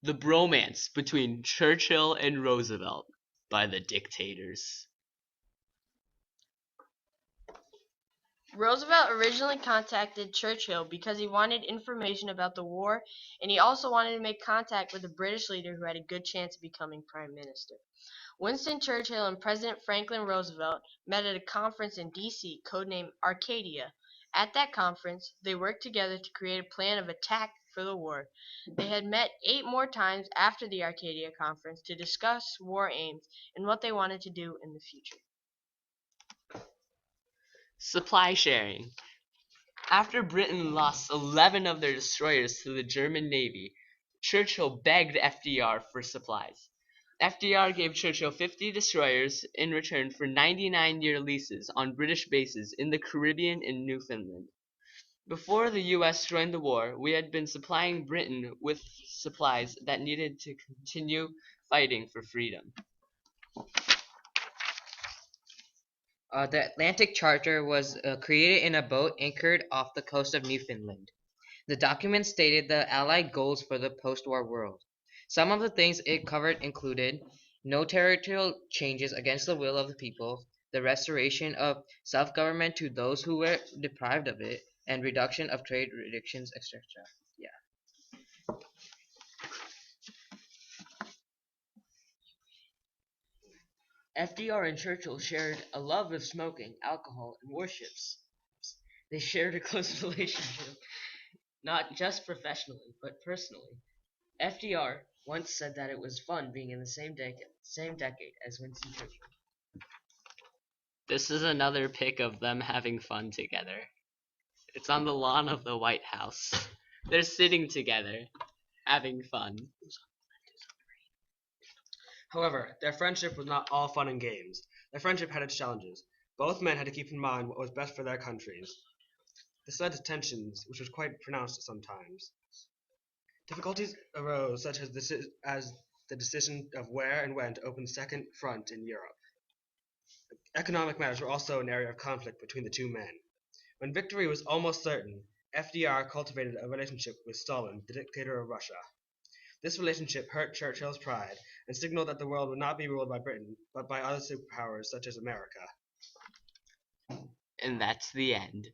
The Bromance Between Churchill and Roosevelt by the Dictators. Roosevelt originally contacted Churchill because he wanted information about the war, and he also wanted to make contact with a British leader who had a good chance of becoming prime minister. Winston Churchill and President Franklin Roosevelt met at a conference in D.C. codenamed Arcadia. At that conference, they worked together to create a plan of attack for the war. They had met 8 more times after the Arcadia conference to discuss war aims and what they wanted to do in the future. Supply sharing. After Britain lost 11 of their destroyers to the German Navy, Churchill begged FDR for supplies. FDR gave Churchill 50 destroyers in return for 99-year leases on British bases in the Caribbean and Newfoundland. Before the US joined the war, we had been supplying Britain with supplies that needed to continue fighting for freedom. The Atlantic Charter was created in a boat anchored off the coast of Newfoundland. The document stated the Allied goals for the post-war world. Some of the things it covered included no territorial changes against the will of the people, the restoration of self-government to those who were deprived of it, and reduction of trade restrictions, etc. FDR and Churchill shared a love of smoking, alcohol, and warships. They shared a close relationship, not just professionally, but personally. FDR once said that it was fun being in the same decade as Winston Churchill. This is another pic of them having fun together. It's on the lawn of the White House. They're sitting together, having fun. However, their friendship was not all fun and games. Their friendship had its challenges. Both men had to keep in mind what was best for their countries. This led to tensions, which was quite pronounced at some times. Difficulties arose, such as the decision of where and when to open the second front in Europe. Economic matters were also an area of conflict between the two men. When victory was almost certain, FDR cultivated a relationship with Stalin, the dictator of Russia. This relationship hurt Churchill's pride and signaled that the world would not be ruled by Britain, but by other superpowers such as America. And that's the end.